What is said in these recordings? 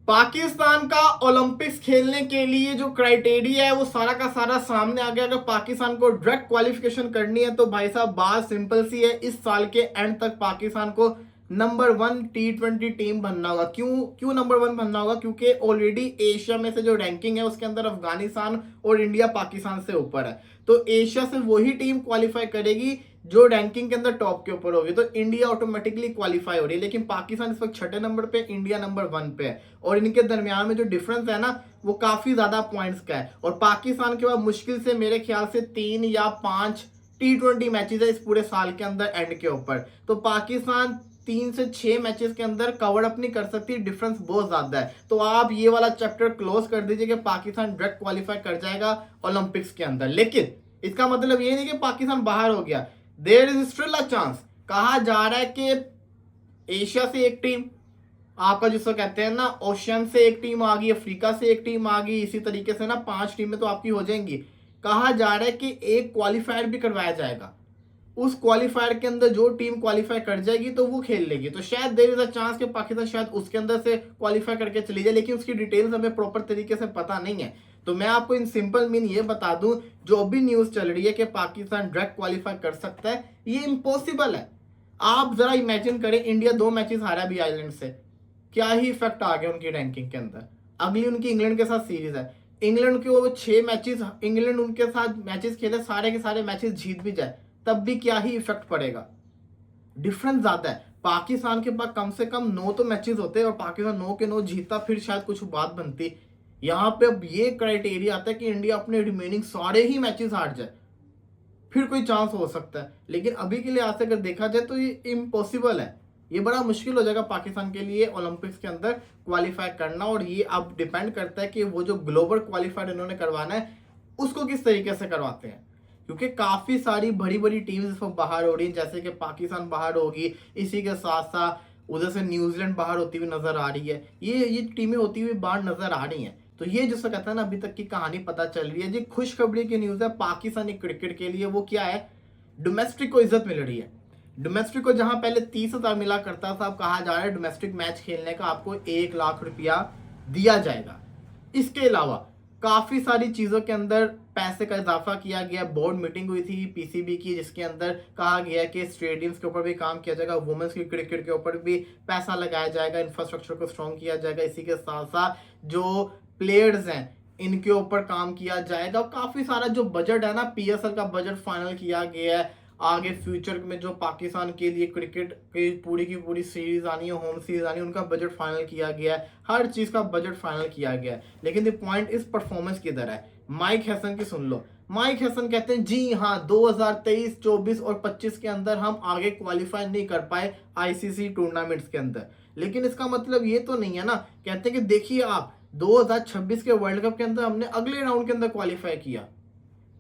पाकिस्तान का ओलंपिक्स खेलने के लिए जो क्राइटेरिया है वो सारा का सारा सामने आ गया। अगर पाकिस्तान को डायरेक्ट क्वालिफिकेशन करनी है तो भाई साहब बात सिंपल सी है, इस साल के एंड तक पाकिस्तान को नंबर 1 T20 टीम बनना होगा। क्यों क्यों नंबर 1 बनना होगा? क्योंकि ऑलरेडी एशिया में से जो रैंकिंग है उसके अंदर अफगानिस्तान और इंडिया पाकिस्तान से ऊपर है। तो एशिया से वही टीम क्वालिफाई करेगी जो रैंकिंग के अंदर टॉप के ऊपर होगी, तो इंडिया ऑटोमेटिकली क्वालिफाई हो रही है। लेकिन पाकिस्तान इस वक्त छठे नंबर पे, इंडिया नंबर 1 पे है, और इनके दरमियान में जो डिफरेंस है ना वो काफी ज्यादा पॉइंट्स का है। और पाकिस्तान के बाद मुश्किल से मेरे ख्याल से 3 या 5 T20 मैचेस है इस पूरे साल के अंदर एंड के ऊपर। तो पाकिस्तान 3 से 6 मैचेस के अंदर कवर अप नहीं कर सकती, डिफरेंस बहुत ज्यादा है। तो आप ये वाला चैप्टर क्लोज कर दीजिए कि पाकिस्तान डायरेक्ट क्वालिफाई कर जाएगा ओलंपिक्स के अंदर। लेकिन इसका मतलब ये नहीं कि पाकिस्तान बाहर हो गया, there is still a chance. कहा जा रहा है कि एशिया से एक टीम, आपका जिसको कहते हैं ना ओशियन से एक टीम आ गई, अफ्रीका से एक टीम आ गई, इसी तरीके से ना 5 टीमें तो आपकी हो जाएंगी। कहा जा रहा है कि एक क्वालिफायर भी करवाया जाएगा, उस क्वालिफायर के अंदर जो टीम क्वालिफाई कर जाएगी तो वो खेल लेगी। तो शायद देयर इज अ चांस कि पाकिस्तान शायद उसके अंदर से क्वालिफाई करके चली जाए, लेकिन उसकी डिटेल्स हमें प्रॉपर तरीके से पता नहीं है। तो मैं आपको इन सिंपल मीन ये बता दूं, जो भी न्यूज चल रही है कि पाकिस्तान डायरेक्ट क्वालिफाई कर सकता है, ये इम्पॉसिबल है। आप जरा इमेजिन करें, इंडिया 2 मैचेस हारा भी आइलैंड से, क्या ही इफेक्ट आ गया उनकी रैंकिंग के अंदर। अगली उनकी इंग्लैंड के साथ सीरीज है, इंग्लैंड के वो 6 मैचेस इंग्लैंड उनके साथ मैचेस खेले, सारे के सारे मैचेस जीत भी जाए तब भी क्या ही इफेक्ट पड़ेगा। डिफरेंस ज्यादा है। पाकिस्तान के पास कम से कम 9 तो मैचेस होते और पाकिस्तान 9 के 9 जीतता, फिर शायद कुछ बात बनती। यहाँ पे अब ये क्राइटेरिया आता है कि इंडिया अपने रिमेनिंग सारे ही मैचेस हार जाए, फिर कोई चांस हो सकता है। लेकिन अभी के लिए आज से अगर देखा जाए तो ये इम्पॉसिबल है, ये बड़ा मुश्किल हो जाएगा पाकिस्तान के लिए ओलंपिक्स के अंदर क्वालिफाई करना। और ये अब डिपेंड करता है कि वो जो ग्लोबल क्वालिफायर इन्होंने करवाना है उसको किस तरीके से करवाते हैं, क्योंकि काफी सारी बड़ी बड़ी टीम्स बाहर हो रही हैं, जैसे कि पाकिस्तान बाहर होगी, इसी के साथ साथ उधर से न्यूजीलैंड बाहर होती हुई नजर आ रही है। ये टीमें होती हुई बाहर नजर आ रही हैं। तो ये जिसको कहता है ना अभी तक की कहानी पता चल रही है जी। खुशखबरी की न्यूज है पाकिस्तानी क्रिकेट के लिए, वो क्या है, डोमेस्टिक को इज्जत मिल रही है। डोमेस्टिक को जहां पहले 30,000 मिला करता था, अब कहा जा रहा है डोमेस्टिक मैच खेलने का आपको 1 लाख रुपया दिया जाएगा। इसके अलावा काफी सारी चीजों के अंदर पैसे का इजाफा किया गया। बोर्ड मीटिंग हुई थी पीसीबी की, जिसके अंदर कहा गया कि स्टेडियम्स के ऊपर भी काम किया जाएगा, वुमेन्स की क्रिकेट के ऊपर भी पैसा लगाया जाएगा, इंफ्रास्ट्रक्चर को स्ट्रॉन्ग किया जाएगा। इसी के साथ साथ जो प्लेयर्स हैं इनके ऊपर काम किया जाएगा। काफी सारा जो बजट है ना, पीएसएल का बजट फाइनल किया गया है। आगे फ्यूचर में जो पाकिस्तान के लिए क्रिकेट की पूरी सीरीज आनी है, होम सीरीज आनी है, उनका बजट फाइनल किया गया है। हर चीज का बजट फाइनल किया गया है। लेकिन द पॉइंट इस परफॉर्मेंस किधर है? माइक हैसन की सुन लो। माइक हैसन कहते हैं जी हाँ, 2023, 24 और 25 के अंदर हम आगे क्वालिफाई नहीं कर पाए आईसीसी टूर्नामेंट्स के अंदर। लेकिन इसका मतलब ये तो नहीं है ना, कहते हैं कि देखिए आप 2026 के वर्ल्ड कप के अंदर हमने अगले राउंड के अंदर क्वालिफाई किया।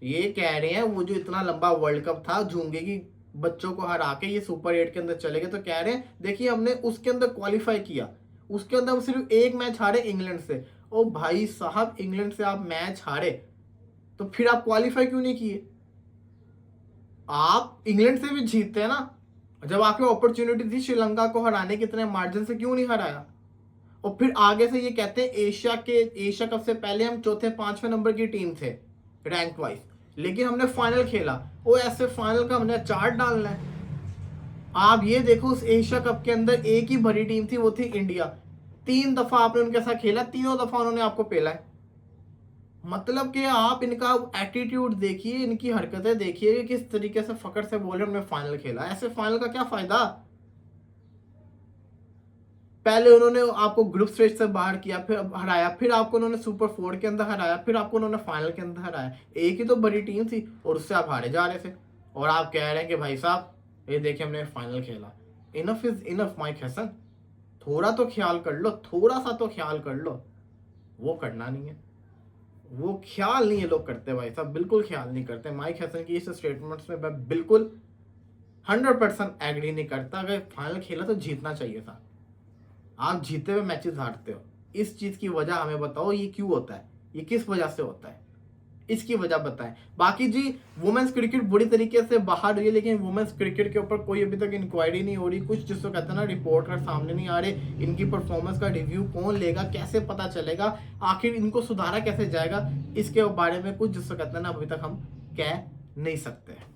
ये कह रहे हैं वो जो इतना लंबा वर्ल्ड कप था झूंगे की बच्चों को हरा के ये सुपर 8 के अंदर चले गए, तो कह रहे हैं देखिए हमने उसके अंदर क्वालिफाई किया, उसके अंदर हम सिर्फ एक मैच हारे इंग्लैंड से। ओ भाई साहब, इंग्लैंड से आप मैच हारे तो फिर आप क्वालिफाई क्यों नहीं किए? आप इंग्लैंड से भी जीतते हैं ना। जब आपकी अपॉर्चुनिटी थी श्रीलंका को हराने के, इतने मार्जिन से क्यों नहीं हराया? और फिर आगे से ये कहते हैं एशिया कप से पहले हम चौथे 5वें नंबर की टीम थे रैंक वाइज, लेकिन हमने फाइनल खेला। वो ऐसे फाइनल का हमने चार्ट डालना है। आप ये देखो, उस एशिया कप के अंदर एक ही भरी टीम थी, वो थी इंडिया। 3 दफा आपने उनके साथ खेला, तीनों दफा उन्होंने आपको पेला है। मतलब कि आप इनका एटीट्यूड देखिए, इनकी हरकतें देखिए कि किस तरीके से फकर से बोले हमने फाइनल खेला। ऐसे फाइनल का क्या फायदा? पहले उन्होंने आपको ग्रुप स्टेज से बाहर किया, फिर हराया, फिर आपको उन्होंने सुपर 4 के अंदर हराया, फिर आपको उन्होंने फाइनल के अंदर हराया। एक ही तो बड़ी टीम थी और उससे आप हारे जा रहे थे, और आप कह रहे हैं कि भाई साहब ये देखिए हमने फाइनल खेला। Enough is enough Mike Hesson, थोड़ा तो ख्याल कर लो, थोड़ा सा तो ख्याल कर लो। वो करना नहीं है, वो ख्याल नहीं है लोग करते भाई साहब, बिल्कुल ख्याल नहीं करते। माइक हसन की इस स्टेटमेंट्स में मैं बिल्कुल 100% एग्री नहीं करता। अगर फाइनल खेला तो जीतना चाहिए था, आप जीते हुए मैचेस हारते हो। इस चीज की वजह हमें बताओ, ये क्यों होता है, ये किस वजह से होता है? इसकी वजह बताएं। बाकी जी वुमेन्स क्रिकेट बुरी तरीके से बाहर हुई है, लेकिन वुमेन्स क्रिकेट के ऊपर कोई अभी तक इंक्वायरी नहीं हो रही, कुछ जिसको कहते हैं ना रिपोर्टर सामने नहीं आ रहे, इनकी परफॉर्मेंस का रिव्यू कौन लेगा, कैसे पता चलेगा, आखिर इनको सुधारा कैसे जाएगा, इसके बारे में कुछ जिसको कहते हैं ना अभी तक हम कह नहीं सकते।